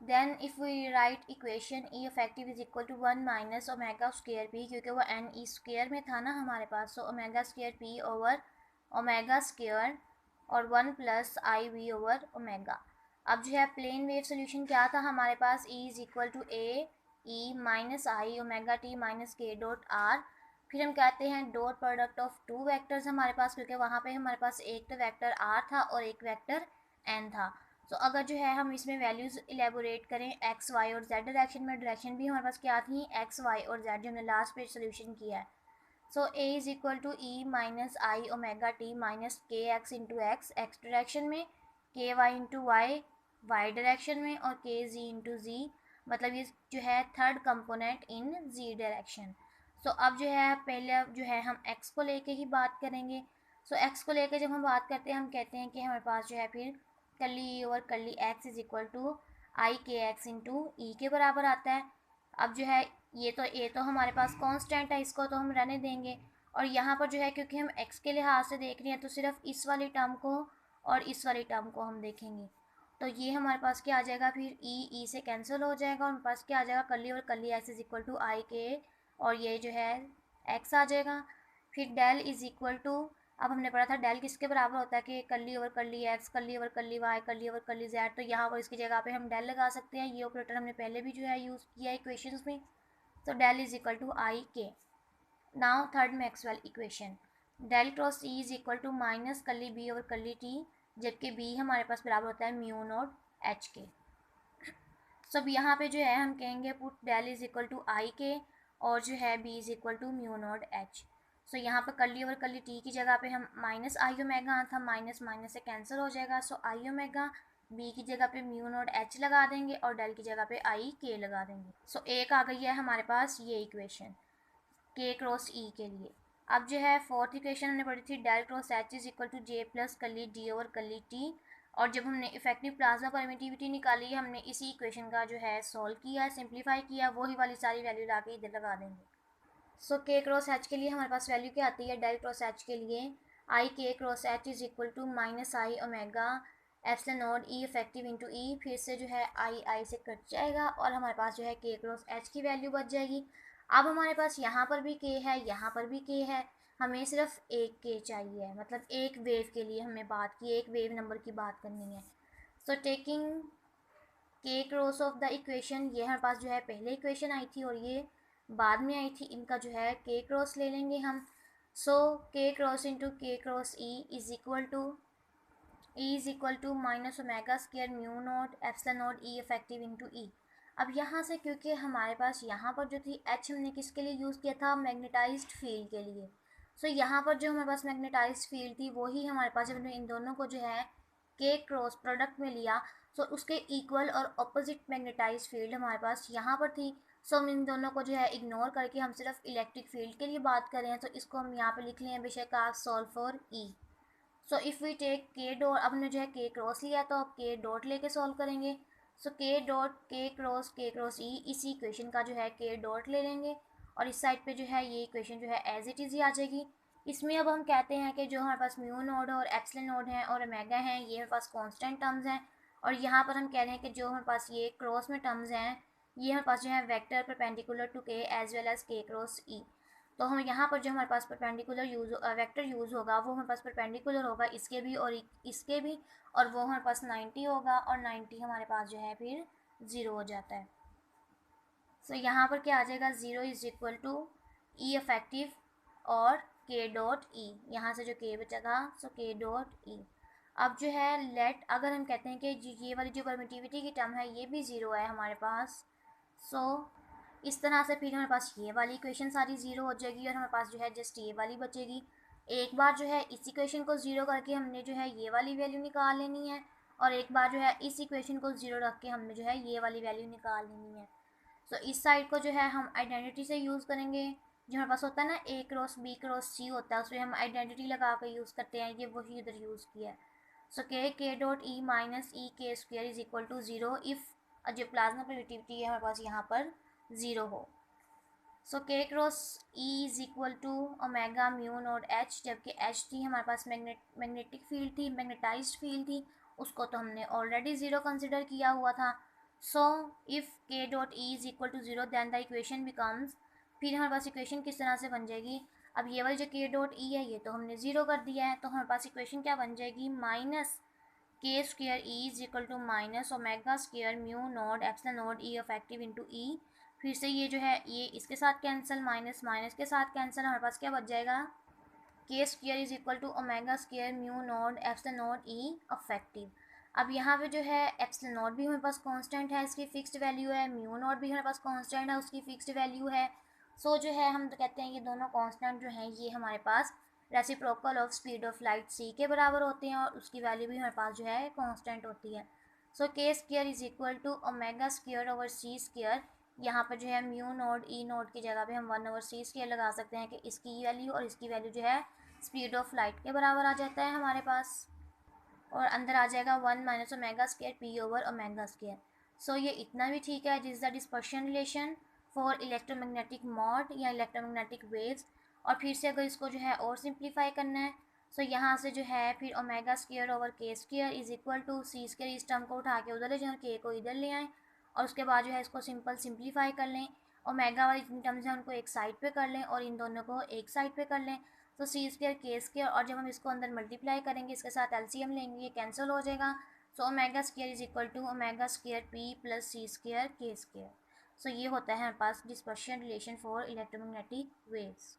Then if we write equation E effective is equal to 1 minus omega square P, क्योंकि वो n E square में था ना हमारे पास, so omega square P over omega square और 1 plus I V over omega. अब जो है प्लेन वेव सोल्यूशन क्या था हमारे पास, E is equal to A E minus I omega T minus K dot R. फिर हम कहते हैं dot product of two vectors हमारे पास, क्योंकि वहाँ पे हमारे पास एक तो वेक्टर आर था और एक वेक्टर एन था। तो अगर जो है हम इसमें वैल्यूज़ इलेबोरेट करें एक्स वाई और जेड डायरेक्शन में, डायरेक्शन भी हमारे पास क्या थी, एक्स वाई और जेड, जो हमने लास्ट पेज सोल्यूशन किया है। So A is equal to E minus I omega T minus K X into X X direction में, K Y into Y Y direction में, और के जी इंटू जी, मतलब ये जो है third component in Z direction. So अब जो है पहले जो है हम एक्स को लेके ही बात करेंगे। सो एक्स को लेके जब हम बात करते हैं हम कहते हैं कि हमारे पास जो है फिर curly E over curly X is equal to I K X into ई के बराबर आता है। अब जो है ये तो हमारे पास कांस्टेंट है, इसको तो हम रहने देंगे। और यहाँ पर जो है क्योंकि हम x के लिहाज से देख रहे हैं तो सिर्फ इस वाली टर्म को और इस वाली टर्म को हम देखेंगे। तो ये हमारे पास क्या आ जाएगा, फिर ई से कैंसिल हो जाएगा और हमारे पास क्या आ जाएगा, कली और कली x is equal to I के, और ये जो है x आ जाएगा। फिर डेल इज इक्वल टू, अब हमने पढ़ा था डेल किसके बराबर होता है कि curly over curly X, curly over curly Y, curly over curly Z. तो यहाँ पर इसकी जगह पे हम डेल लगा सकते हैं, ये ऑपरेटर हमने पहले भी जो है यूज़ किया है इक्वेशंस में। So del is equal to I K. Now third Maxwell equation. Del cross E is equal to minus curly B over curly T, जबकि B हमारे पास बराबर होता है म्यू नोट H के। So अब यहाँ पे जो है हम कहेंगे put del is equal to I K और जो है B is equal to mu naught H. So यहाँ पर कर्ली ओवर कर्ली T की जगह पे हम माइनस आई ओमेगा था, माइनस माइनस से कैंसिल हो जाएगा। सो आई ओमेगा, बी की जगह पे म्यू नोट एच लगा देंगे और डेल की जगह पे आई के लगा देंगे। सो एक आ गई है हमारे पास ये इक्वेशन के क्रॉस ई के लिए। अब जो है फोर्थ इक्वेशन हमने पढ़ी थी, del cross H is equal to J plus curly D over curly T. और जब हमने इफेक्टिव प्लाज्मा परमिटिविटी निकाली है हमने इसी इक्वेशन का जो है सॉल्व किया, सिंप्लीफाई किया, वही वाली सारी वैल्यू ला के इधर लगा देंगे। सो के क्रॉस एच के लिए हमारे पास वैल्यू क्या आती है, डेल क्रॉस एच के लिए I K cross H is equal to minus I omega epsilon not E effective into E. फिर से जो है आई से कट जाएगा और हमारे पास जो है के क्रॉस एच की वैल्यू बच जाएगी। अब हमारे पास यहाँ पर भी के है, यहाँ पर भी के है, हमें सिर्फ एक के चाहिए, मतलब एक वेव के लिए हमने बात की, एक वेव नंबर की बात करनी है। सो टेकिंग के क्रॉस ऑफ द इक्वेशन, ये हमारे पास जो है पहले इक्वेशन आई थी और ये बाद में आई थी, इनका जो है के क्रॉस ले लेंगे हम। So K cross into K cross E is equal to minus omega square mu not epsilon not E effective into E. अब यहाँ से क्योंकि हमारे पास यहाँ पर जो थी एच हमने किसके लिए यूज़ किया था, मैग्नेटाइज्ड फील्ड के लिए। सो यहाँ पर जो हमारे पास मैग्नेटाइज्ड फील्ड थी वही हमारे पास, जब हमने इन दोनों को जो है के क्रॉस प्रोडक्ट में लिया सो उसके इक्वल और ऑपोजिट मैग्नेटाइज्ड फील्ड हमारे पास यहाँ पर थी। सो हम इन दोनों को जो है इग्नोर करके हम सिर्फ इलेक्ट्रिक फील्ड के लिए बात कर रहे हैं, तो इसको हम यहाँ पे लिख लें बेशक आप solve for E. So if we take K dot, अब हमने जो है के क्रॉस लिया तो अब के डॉट लेके सॉल्व करेंगे। सो के डॉट के क्रॉस ई, इसी इक्वेशन का जो है के डॉट ले लेंगे और इस साइड पे जो है ये इक्वेशन जो है एज इट इज़ ही आ जाएगी। इसमें अब हम कहते हैं कि जो हमारे पास म्यू नोड है और एप्सिलॉन नोड है और ओमेगा है ये हमारे पास कांस्टेंट टर्म्स हैं, और यहाँ पर हम कह रहे हैं कि जो हमारे पास ये क्रॉस में टर्म्स हैं ये हमारे पास जो है वेक्टर परपेंडिकुलर टू के एज वेल एज के क्रॉस ई। तो हम यहाँ पर जो हमारे पास परपेंडिकुलर वेक्टर यूज़ होगा वो हमारे पास परपेंडिकुलर होगा इसके भी और इसके भी, और वो हमारे पास 90 होगा और 90 हमारे पास जो है फिर 0 हो जाता है। सो यहाँ पर क्या आ जाएगा, 0 is equal to E effective और के डॉट ई, यहाँ से जो के बचा था सो के डॉट ई। अब जो है लेट, अगर हम कहते हैं कि ये वाली जो परमिटिविटी की टर्म है ये भी 0 है हमारे पास, सो इस तरह से फिर हमारे पास ये वाली इक्वेशन सारी 0 हो जाएगी और हमारे पास जो है जस्ट ये वाली बचेगी। एक बार जो है इस इक्वेशन को 0 करके हमने जो है ये वाली वैल्यू निकाल लेनी है और एक बार जो है इस इक्वेशन को 0 रख के हमने जो है ये वाली वैल्यू निकाल लेनी है। सो इस साइड को जो है हम आइडेंटिटी से यूज़ करेंगे, जो हमारे पास होता है ना ए क्रॉस बी क्रॉस सी होता है उसमें हम आइडेंटिटी लगा कर यूज़ करते हैं, ये वही इधर यूज़ किया है। सो के dot E minus E K square is equal to 0 if जो प्लाज्मा परमिटिविटी है हमारे पास यहाँ पर 0 हो। So K cross E is equal to omega mu naught H, जबकि एच थी हमारे पास मैग्नेटिक फील्ड थी, मैग्नेटाइज्ड फील्ड थी, उसको तो हमने ऑलरेडी 0 कंसिडर किया हुआ था। So if K dot E is equal to zero then the equation becomes, फिर हमारे पास इक्वेशन किस तरह से बन जाएगी, अब ये वाली जो के डॉट ई है ये तो हमने ज़ीरो कर दिया है, तो हमारे पास इक्वेशन क्या बन जाएगी, minus K square E is equal to minus omega square mu not epsilon not E effective into E. फिर से ये जो है ये इसके साथ कैंसिल, माइनस माइनस के साथ कैंसिल, हमारे पास क्या बच जाएगा, K square is equal to omega square mu not epsilon not E effective. अब यहाँ पे जो है एप्सिलॉन नॉट भी हमारे पास कांस्टेंट है, इसकी फिक्स्ड वैल्यू है, म्यू नॉट भी हमारे पास कांस्टेंट है, उसकी फिक्स्ड वैल्यू है। सो जो है हम तो कहते हैं ये दोनों कांस्टेंट जो हैं ये हमारे पास reciprocal of speed of light C के बराबर होते हैं, और उसकी वैल्यू भी हमारे पास जो है कांस्टेंट होती है। So K square is equal to omega square over C square, यहाँ पर जो है म्यू नॉट ई नॉट की जगह पे हम 1/c² लगा सकते हैं कि इसकी वैल्यू और इसकी वैल्यू जो है स्पीड ऑफ लाइट के बराबर आ जाता है हमारे पास, और अंदर आ जाएगा 1 minus omega square P over omega square. So ये इतना भी ठीक है, this the dispersion relation for electromagnetic mode या इलेक्ट्रोमैग्नेटिक वेव्स। और फिर से अगर इसको जो है और सिंप्लीफाई करना है, सो यहाँ से जो है फिर omega square over K square is equal to C square, इस टर्म को उठा के उधर ले जाएं, के को इधर ले आएँ, और उसके बाद जो है इसको सिंपल सिंप्लीफाई कर लें, ओमेगा वाली जितनी टर्म्स हैं उनको एक साइड पे कर लें और इन दोनों को एक साइड पे कर लें, तो सी स्क्र के स्क्र, और जब हम इसको अंदर मल्टीप्लाई करेंगे इसके साथ एलसीएम लेंगे ये कैंसिल हो जाएगा। So omega square is equal to omega square P plus C square K square. So ये होता है हमारे पास dispersion relation for electromagnetic waves.